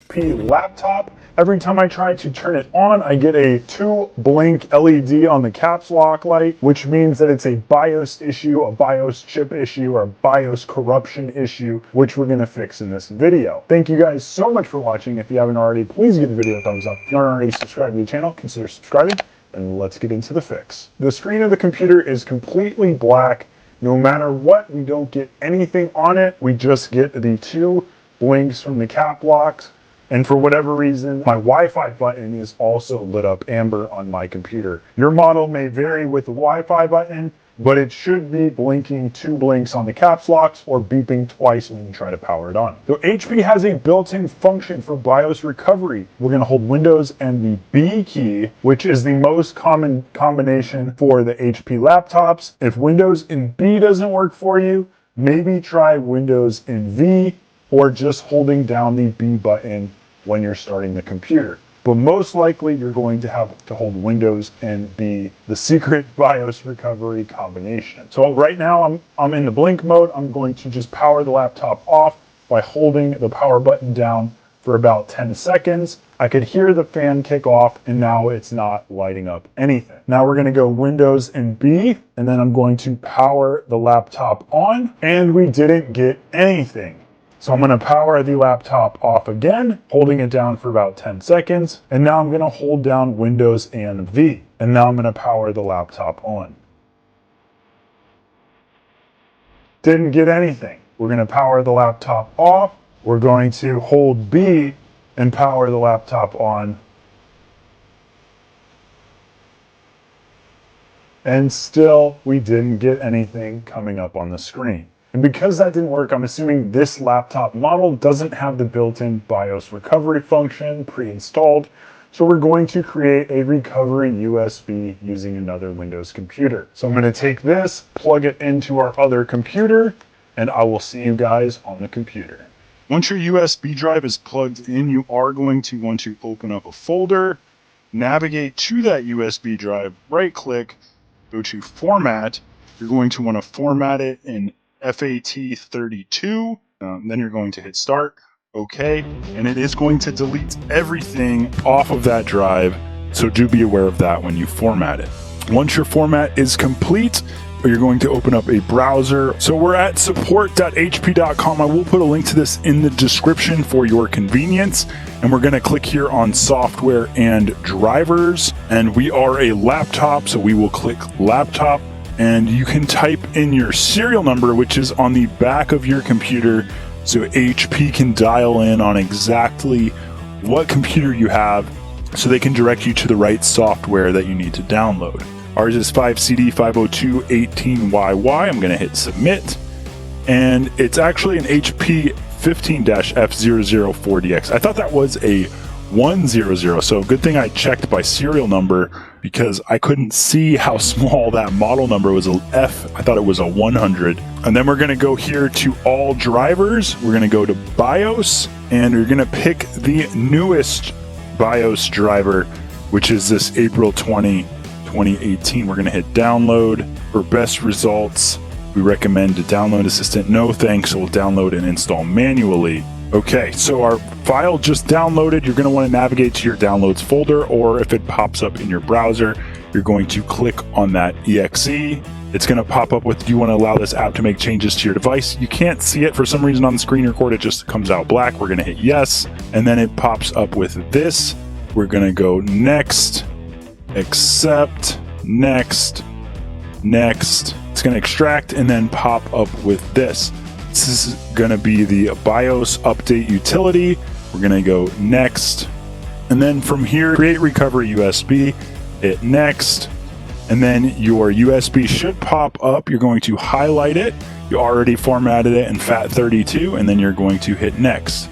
HP laptop. Every time I try to turn it on, I get a 2 blink LED on the caps lock light, which means that it's a BIOS issue, a BIOS chip issue, or a BIOS corruption issue, which we're gonna fix in this video. Thank you guys so much for watching. If you haven't already, please give the video a thumbs up. If you aren't already subscribed to the channel, consider subscribing, and let's get into the fix. The screen of the computer is completely black. No matter what, we don't get anything on it. We just get the 2 blinks from the cap locks. And for whatever reason, my Wi-Fi button is also lit up amber on my computer. Your model may vary with the Wi-Fi button, but it should be blinking 2 blinks on the caps locks or beeping twice when you try to power it on. So HP has a built-in function for BIOS recovery. We're gonna hold Windows and the B key, which is the most common combination for the HP laptops. If Windows and B doesn't work for you, maybe try Windows and V, or just holding down the B button when you're starting the computer. But most likely you're going to have to hold Windows and B, the secret BIOS recovery combination. So right now I'm in the blink mode. I'm going to just power the laptop off by holding the power button down for about 10 seconds. I could hear the fan kick off and now it's not lighting up anything. Now we're gonna go Windows and B, and then I'm going to power the laptop on, and we didn't get anything. So I'm gonna power the laptop off again, holding it down for about 10 seconds. And now I'm gonna hold down Windows and V. And now I'm gonna power the laptop on. Didn't get anything. We're gonna power the laptop off. We're going to hold B and power the laptop on. And still, we didn't get anything coming up on the screen. And because that didn't work, I'm assuming this laptop model doesn't have the built-in BIOS recovery function pre-installed. So we're going to create a recovery USB using another Windows computer. So I'm going to take this, plug it into our other computer, and I will see you guys on the computer. Once your USB drive is plugged in, you are going to want to open up a folder, navigate to that USB drive, right-click, go to Format. You're going to want to format it in FAT32, then you're going to hit start, okay, and it is going to delete everything off of that drive, so do be aware of that when you format it. Once your format is complete, you're going to open up a browser. So we're at support.hp.com. I will put a link to this in the description for your convenience, and we're going to click here on software and drivers, and we are a laptop, so we will click laptop. And you can type in your serial number, which is on the back of your computer, so HP can dial in on exactly what computer you have, so they can direct you to the right software that you need to download. Ours is 5CD50218YY. I'm going to hit submit, and it's actually an HP 15-F004DX. I thought that was a 100, so good thing I checked by serial number because I couldn't see how small that model number was. A F, I thought it was a 100. And then we're going to go here to all drivers. We're going to go to BIOS, and we're going to pick the newest BIOS driver, which is this April 20, 2018. We're going to hit download. For best results, we recommend the download assistant. No thanks, we'll download and install manually. Okay, so our file just downloaded. You're going to want to navigate to your downloads folder, or if it pops up in your browser, you're going to click on that exe. It's going to pop up with, do you want to allow this app to make changes to your device? You can't see it for some reason on the screen record. It just comes out black. We're going to hit yes, and then it pops up with this. We're going to go next, accept, next, next. It's going to extract and then pop up with this. This is going to be the BIOS update utility. We're going to go next. And then from here, create recovery USB, hit next. And then your USB should pop up. You're going to highlight it. You already formatted it in FAT32, and then you're going to hit next.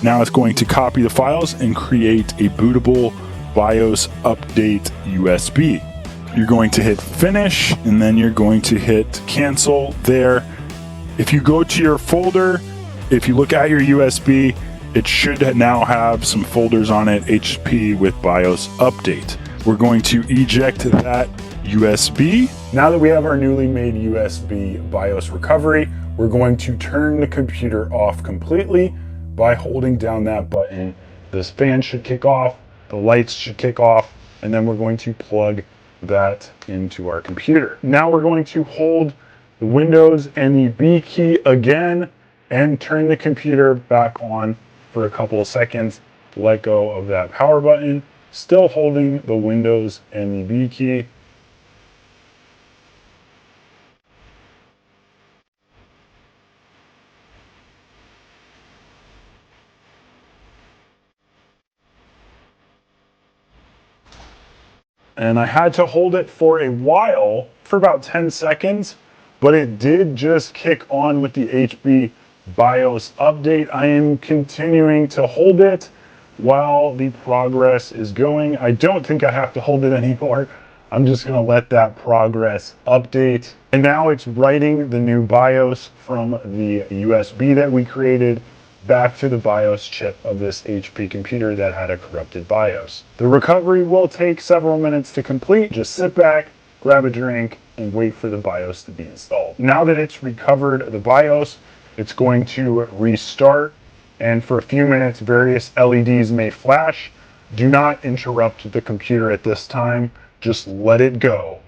Now it's going to copy the files and create a bootable BIOS update USB. You're going to hit finish, and then you're going to hit cancel there. If you go to your folder, if you look at your USB, it should now have some folders on it, HP with BIOS update. We're going to eject that USB. Now that we have our newly made USB BIOS recovery, we're going to turn the computer off completely. by holding down that button. This fan should kick off, the lights should kick off, and then we're going to plug that into our computer. Now we're going to hold the Windows and the B key again and turn the computer back on for a couple of seconds. Let go of that power button, still holding the Windows and the B key. And I had to hold it for a while, for about 10 seconds, but it did just kick on with the HP BIOS update. I am continuing to hold it while the progress is going. I don't think I have to hold it anymore. I'm just gonna let that progress update. And now it's writing the new BIOS from the USB that we created back to the BIOS chip of this HP computer that had a corrupted BIOS. The recovery will take several minutes to complete. Just sit back, grab a drink, and wait for the BIOS to be installed. Now that it's recovered the BIOS, it's going to restart, and for a few minutes, various LEDs may flash. Do not interrupt the computer at this time. Just let it go.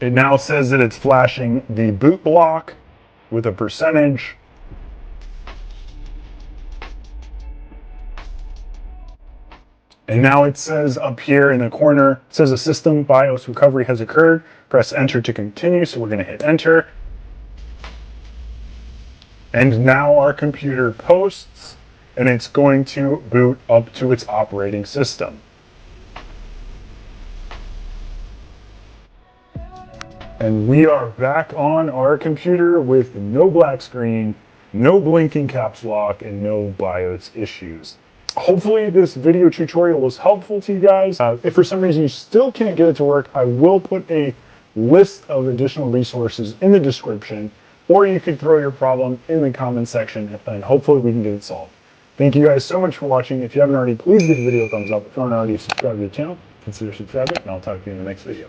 It now says that it's flashing the boot block with a percentage. And now it says up here in the corner, it says a system BIOS recovery has occurred. Press enter to continue. So we're going to hit enter. And now our computer posts, and it's going to boot up to its operating system. And we are back on our computer with no black screen, no blinking caps lock, and no BIOS issues. Hopefully this video tutorial was helpful to you guys. If for some reason you still can't get it to work, I will put a list of additional resources in the description, or you can throw your problem in the comment section and hopefully we can get it solved. Thank you guys so much for watching. If you haven't already, please give the video a thumbs up. If you aren't already subscribed to the channel, consider subscribing, and I'll talk to you in the next video.